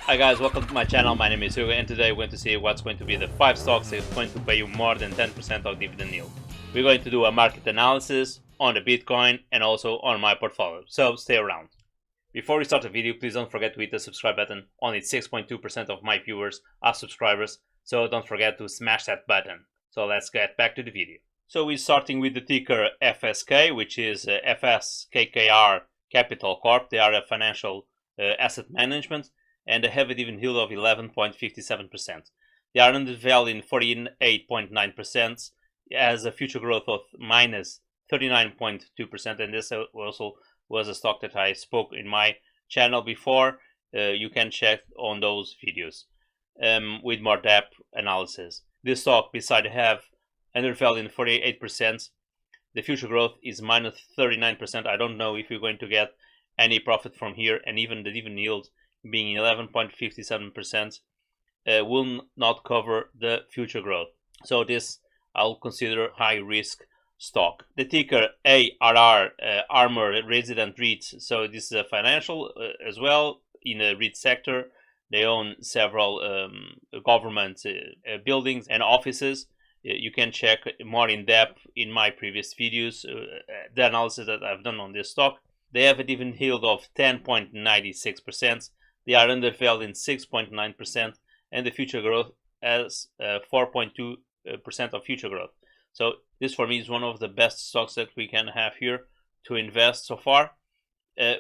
Hi guys, welcome to my channel. My name is Hugo and today we're going to see what's going to be the 5 stocks that's going to pay you more than 10% of dividend yield. We're going to do a market analysis on the Bitcoin and also on my portfolio, so stay around. Before we start the video, please don't forget to hit the subscribe button. Only 6.2% of my viewers are subscribers, so don't forget to smash that button. So let's get back to the video. So we're starting with the ticker FSK, which is FSKKR Capital Corp. They are a financial asset management, and they have a dividend yield of 11.57%. They are undervalued in 48.9%, has a future growth of minus 39.2%, and this also was a stock that I spoke in my channel before. You can check on those videos with more depth analysis. This stock, besides have undervalued in 48%, the future growth is minus 39%. I don't know if you're going to get any profit from here, and even the dividend yield being 11.57% will not cover the future growth. So this I'll consider high risk stock. The ticker ARR, Armor Resident REIT. So this is a financial as well in the REIT sector. They own several government buildings and offices. You can check more in depth in my previous videos, the analysis that I've done on this stock. They have a dividend yield of 10.96%. They are undervalued in 6.9%, and the future growth has 4.2% of future growth. So this for me is one of the best stocks that we can have here to invest so far,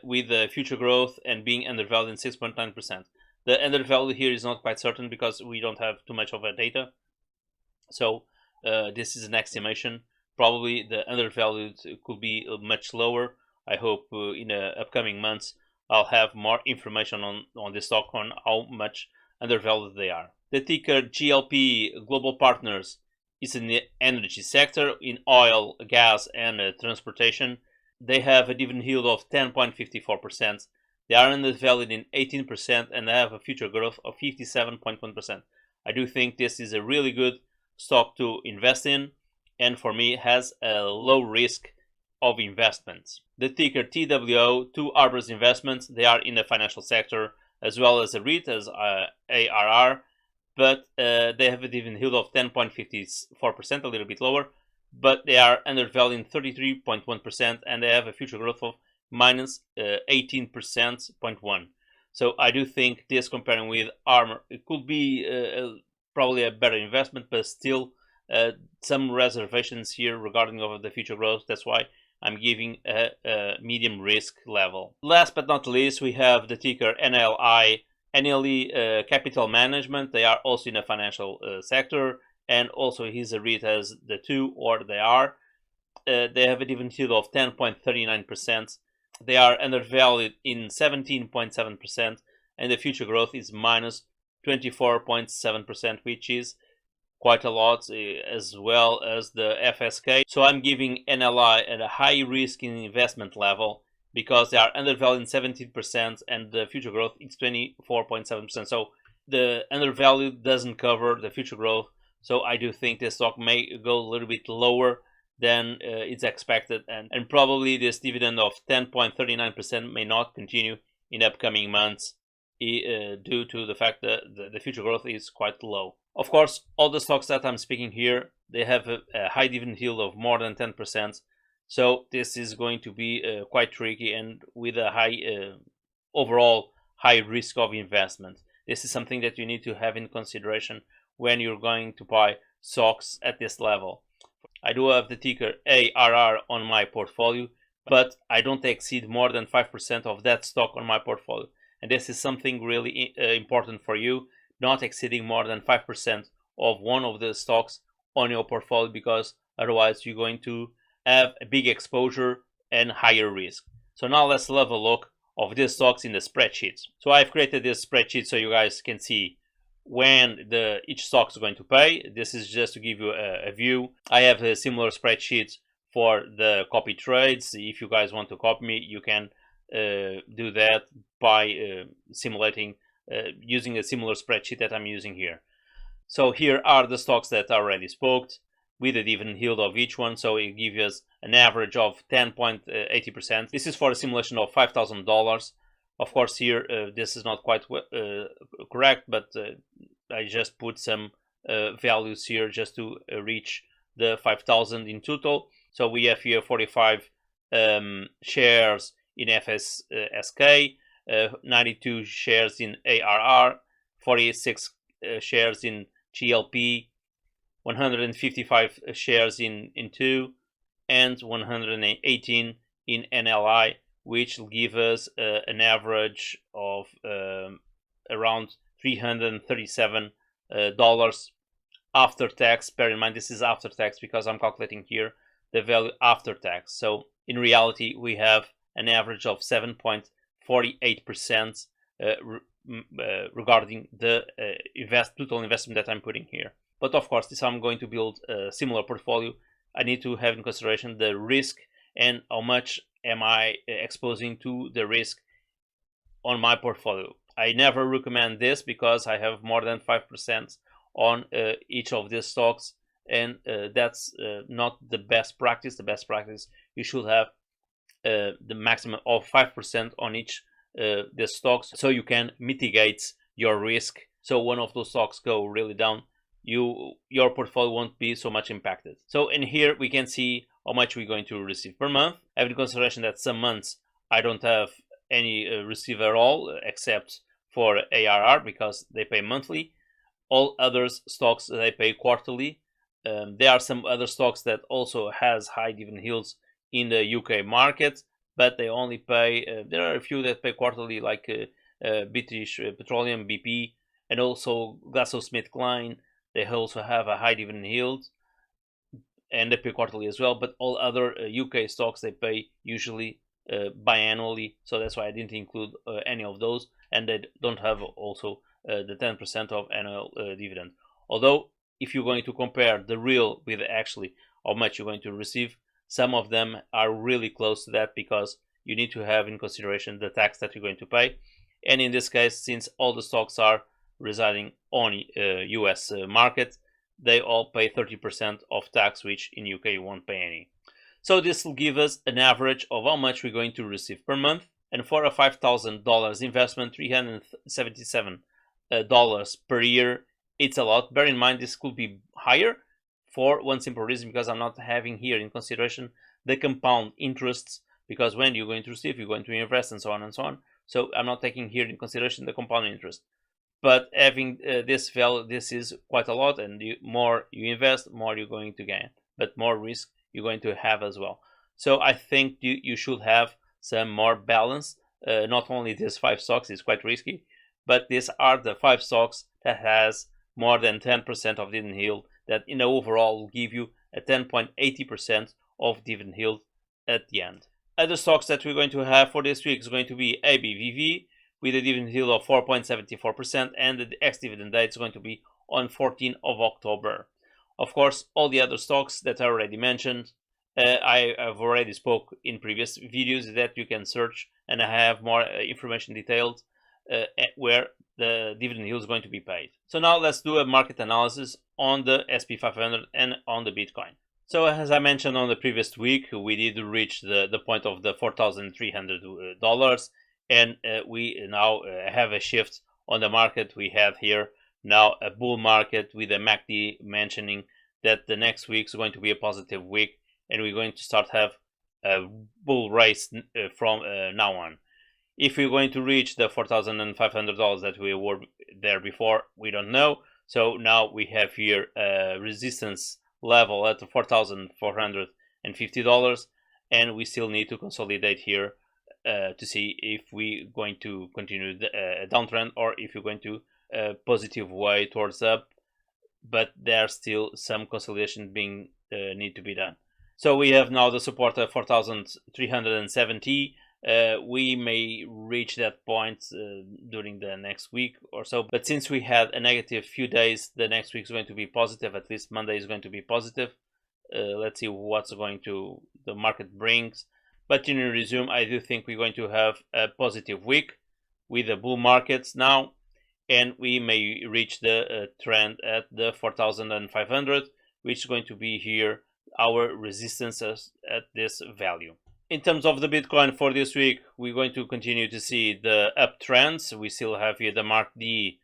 with the future growth and being undervalued in 6.9%. The undervalued here is not quite certain because we don't have too much of a data. So this is an estimation. Probably the undervalued could be much lower. I hope in the upcoming months I'll have more information on this stock on how much undervalued they are. The ticker GLP Global Partners is in the energy sector, in oil, gas, and transportation. They have a dividend yield of 10.54%. They are undervalued in 18%, and they have a future growth of 57.1%. I do think this is a really good stock to invest in, and for me has a low risk of investments. The ticker TWO, Two Arbors Investments, they are in the financial sector as well as a REIT as ARR, but they have a dividend yield of 10.54%, a little bit lower, but they are undervalued in 33.1%, and they have a future growth of minus 18.1%. So I do think this, comparing with Armor, it could be probably a better investment, but still some reservations here regarding of the future growth. That's why I'm giving a medium risk level. Last but not least, we have the ticker NLI, NLE Capital Management. They are also in the financial sector, and also his REIT has the two, or they are. They have a dividend yield of 10.39%. They are undervalued in 17.7%, and the future growth is minus 24.7%, which is quite a lot, as well as the FSK. So I'm giving NLI at a high risk in investment level because they are undervalued in 17%, and the future growth is 24.7%. So the undervalued doesn't cover the future growth. So I do think this stock may go a little bit lower than it's expected, and probably this dividend of 10.39% may not continue in upcoming months due to the fact that the future growth is quite low. Of course, all the stocks that I'm speaking here, they have a high dividend yield of more than 10%. So this is going to be quite tricky, and with a high overall high risk of investment. This is something that you need to have in consideration when you're going to buy stocks at this level. I do have the ticker ARR on my portfolio, but I don't exceed more than 5% of that stock on my portfolio. And this is something really important for you, not exceeding more than 5% of one of the stocks on your portfolio, because otherwise you're going to have a big exposure and higher risk. So now let's have a look of these stocks in the spreadsheets. So I've created this spreadsheet so you guys can see when each stock is going to pay. This is just to give you a view. I have a similar spreadsheet for the copy trades. If you guys want to copy me, you can do that by simulating using a similar spreadsheet that I'm using here. So here are the stocks that I already spoke with the dividend yield of each one. So it gives us an average of 10.80%. This is for a simulation of $5,000. Of course, here this is not quite correct, but I just put some values here just to reach the 5,000 in total. So we have here 45 shares in FSSK, 92 shares in ARR, 46 shares in GLP, 155 shares in 2, and 118 in NLI, which will give us an average of around $337 after tax. Bear in mind, this is after tax because I'm calculating here the value after tax. So in reality, we have an average of 7.48% regarding the total investment that I'm putting here. But of course, if I'm going to build a similar portfolio, I need to have in consideration the risk and how much am I exposing to the risk on my portfolio. I never recommend this because I have more than 5% on each of these stocks, and that's not the best practice. The best practice, you should have the maximum of 5% on each the stocks, so you can mitigate your risk. So one of those stocks go really down, your portfolio won't be so much impacted. So in here we can see how much we're going to receive per month. Have in consideration that some months I don't have any receive at all except for ARR because they pay monthly. All other stocks they pay quarterly. There are some other stocks that also has high dividend yields in the UK market, but they only pay. There are a few that pay quarterly, like British Petroleum (BP) and also GlaxoSmithKline. They also have a high dividend yield, and they pay quarterly as well. But all other UK stocks they pay usually biannually, so that's why I didn't include any of those, and they don't have also the 10% of annual dividend. Although if you're going to compare the real with actually how much you're going to receive, some of them are really close to that because you need to have in consideration the tax that you're going to pay. And in this case, since all the stocks are residing on US market, they all pay 30% of tax, which in UK you won't pay any. So this will give us an average of how much we're going to receive per month. And for a $5,000 investment, $377 per year, it's a lot. Bear in mind, this could be higher for one simple reason, because I'm not having here in consideration the compound interests, because when you're going to receive, you're going to invest and so on and so on. So I'm not taking here in consideration the compound interest. But having this value, this is quite a lot, and more you invest, more you're going to gain, but more risk you're going to have as well. So I think you should have some more balance. Not only these 5 stocks is quite risky, but these are the 5 stocks that has more than 10% of dividend yield, that in the overall will give you a 10.80% of dividend yield at the end. Other stocks that we're going to have for this week is going to be ABBV with a dividend yield of 4.74%, and the ex-dividend date is going to be on 14th of October. Of course, all the other stocks that I already mentioned, I have already spoke in previous videos that you can search, and I have more information detailed where the dividend yield is going to be paid. So now let's do a market analysis on the SP500 and on the Bitcoin. So as I mentioned on the previous week, we did reach the point of the $4,300, and we now have a shift on the market. We have here now a bull market with a MACD mentioning that the next week is going to be a positive week, and we're going to start have a bull race from now on. If we're going to reach the $4,500 that we were there before, we don't know. So now we have here a resistance level at $4,450, and we still need to consolidate here to see if we're going to continue the downtrend or if we're going to positive way towards up. But there's still some consolidation being need to be done. So we have now the support of 4,370. We may reach that point during the next week or so, but since we had a negative few days, the next week is going to be positive. At least Monday is going to be positive. Let's see what's going to the market brings. But in resume, I do think we're going to have a positive week with the bull markets now, and we may reach the trend at the 4,500, which is going to be here our resistances at this value. In terms of the Bitcoin for this week, we're going to continue to see the uptrends. We still have here the Mark D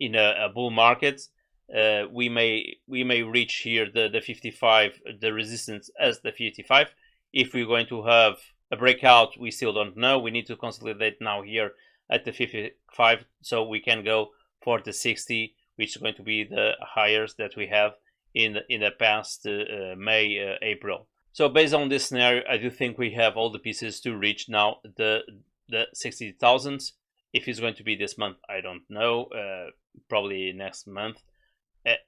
in a bull market. We may reach here the 55, the resistance as the 55. If we're going to have a breakout, we still don't know. We need to consolidate now here at the 55, so we can go for the 60, which is going to be the highest that we have in the past May, April. So based on this scenario, I do think we have all the pieces to reach now the 60,000. If it's going to be this month, I don't know. Probably next month.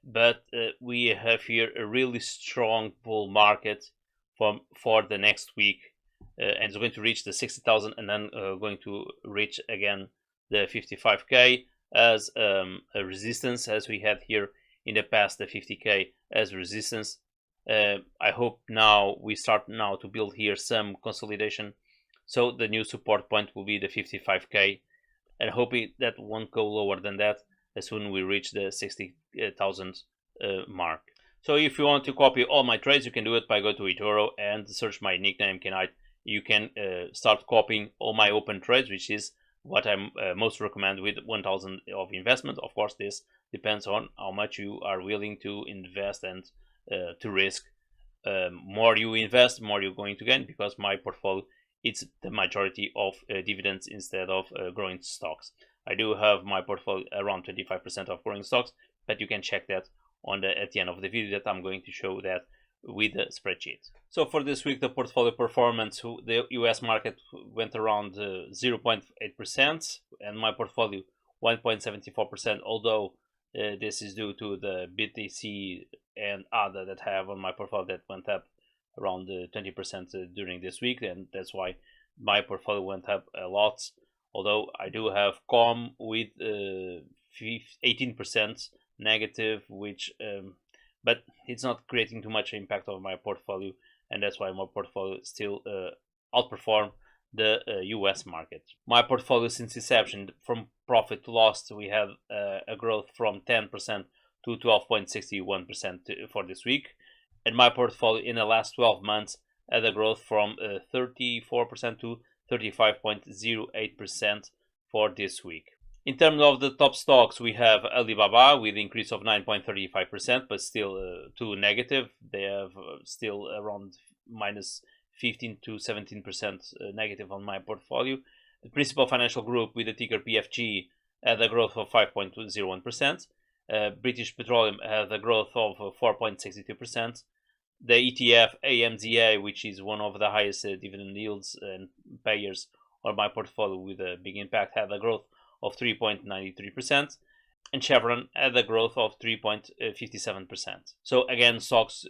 But we have here a really strong bull market for the next week, and it's going to reach the 60,000, and then going to reach again the 55k as a resistance, as we had here in the past, the 50k as resistance. I hope now we start now to build here some consolidation, so the new support point will be the 55k, and hoping that won't go lower than that as soon as we reach the 60,000 mark. So if you want to copy all my trades, you can do it by go to eToro and search my nickname Kenite. You can start copying all my open trades, which is what I most recommend with 1,000 of investment. Of course, this depends on how much you are willing to invest and to risk. More you invest, more you're going to gain, because my portfolio, it's the majority of dividends instead of growing stocks. I do have my portfolio around 25% of growing stocks, but you can check that on at the end of the video that I'm going to show that with the spreadsheet. So for this week, the portfolio performance, the US market went around 0.8%, and my portfolio 1.74%, although this is due to the BTC and other that I have on my portfolio that went up around 20% during this week, and that's why my portfolio went up a lot. Although I do have COM with 18% negative, which but it's not creating too much impact on my portfolio, and that's why my portfolio still outperform the US market. My portfolio since inception, from profit to loss, we have a growth from 10% to 12.61% for this week, and my portfolio in the last 12 months had a growth from 34% to 35.08% for this week. In terms of the top stocks, we have Alibaba with an increase of 9.35%, but still too negative. They have still around minus 15 to 17% negative on my portfolio. The Principal Financial Group with the ticker PFG had a growth of 5.01%. British Petroleum had a growth of 4.62%. The ETF AMZA, which is one of the highest dividend yields and payers on my portfolio with a big impact, had a growth of 3.93%, and Chevron had a growth of 3.57%. So again, stocks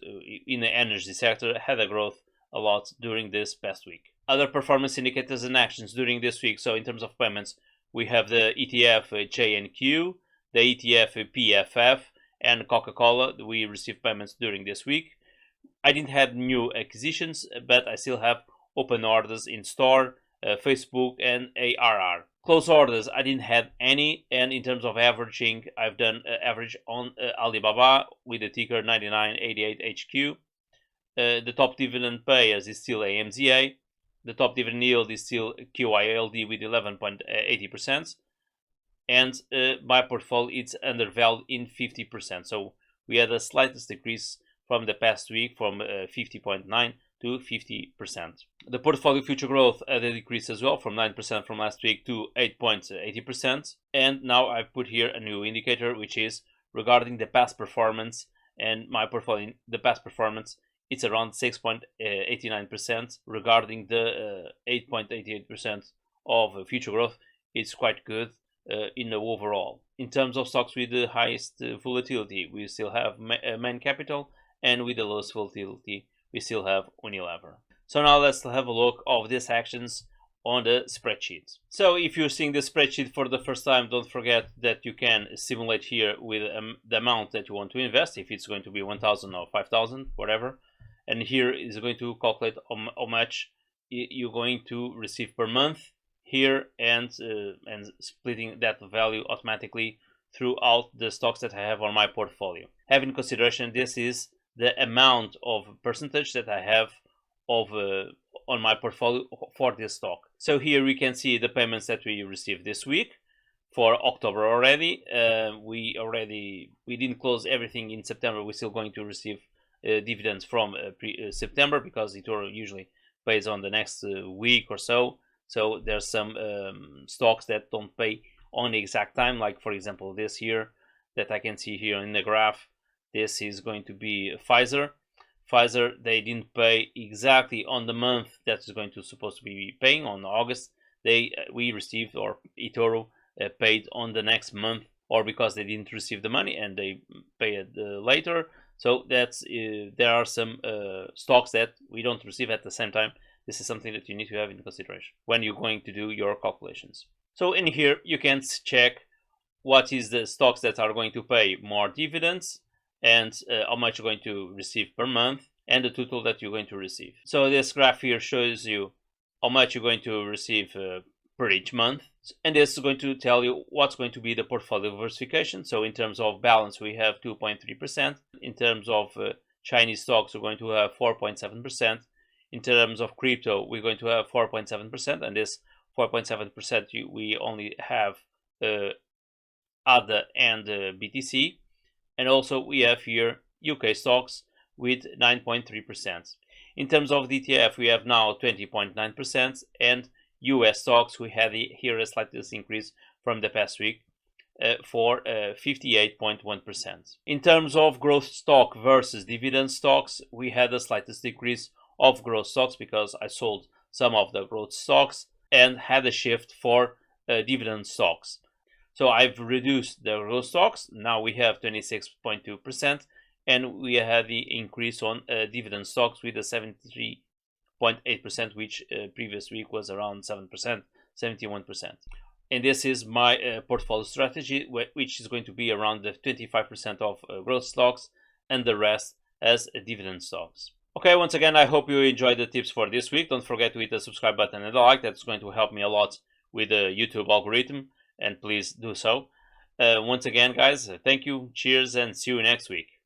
in the energy sector had a growth a lot during this past week. Other performance indicators and actions during this week. So in terms of payments, we have the ETF JNQ, the ETF PFF, and Coca-Cola. We received payments during this week. I didn't have new acquisitions, but I still have open orders in store, Facebook, and ARR. Close orders, I didn't have any, and in terms of averaging, I've done average on Alibaba with the ticker 9988HQ. The top dividend payers is still AMZA. The top dividend yield is still QYLD with 11.80%. And my portfolio is undervalued in 50%. So we had a slightest decrease from the past week from 50.9 to 50%. The portfolio future growth had a decrease as well from 9% from last week to 8.80%. And now I put here a new indicator, which is regarding the past performance, and my portfolio, the past performance, it's around 6.89%. Regarding the 8.88% of future growth, it's quite good in the overall. In terms of stocks with the highest volatility, we still have Main Capital, and with the lowest volatility, we still have Unilever. So now let's have a look of these actions on the spreadsheet. So if you're seeing the spreadsheet for the first time, don't forget that you can simulate here with the amount that you want to invest, if it's going to be 1,000 or 5,000, whatever. And here is going to calculate how much you're going to receive per month here, and splitting that value automatically throughout the stocks that I have on my portfolio. Have in consideration, this is the amount of percentage that I have of on my portfolio for this stock. So here we can see the payments that we received this week for October already. We didn't close everything in September. We're still going to receive dividends from September, because eToro usually pays on the next week or so. So there's some stocks that don't pay on the exact time, like for example this here that I can see here in the graph. This is going to be Pfizer. They didn't pay exactly on the month that's going to supposed to be paying on August. We received, or eToro paid on the next month, or because they didn't receive the money and they pay it later. So that's there are some stocks that we don't receive at the same time. This is something that you need to have in consideration when you're going to do your calculations. So in here you can check what is the stocks that are going to pay more dividends, and how much you're going to receive per month, and the total that you're going to receive. So this graph here shows you how much you're going to receive per each month, and this is going to tell you what's going to be the portfolio diversification. So in terms of balance, we have 2.3%. In terms of Chinese stocks, we're going to have 4.7%. In terms of crypto, we're going to have 4.7%, and this 4.7% we only have ADA and BTC. And also we have here UK stocks with 9.3%. In terms of DTF, we have now 20.9%, and US stocks, we had here a slight increase from the past week for 58.1%. In terms of growth stock versus dividend stocks, we had a slight decrease of growth stocks because I sold some of the growth stocks and had a shift for dividend stocks. So I've reduced the growth stocks. Now we have 26.2%, and we had the increase on dividend stocks with a 73.8%, which previous week was around 7%, 71%. And this is my portfolio strategy, which is going to be around the 25% of growth stocks and the rest as dividend stocks. Okay, once again, I hope you enjoyed the tips for this week. Don't forget to hit the subscribe button and the like. That's going to help me a lot with the YouTube algorithm, and please do so. Once again, guys, thank you, cheers, and see you next week.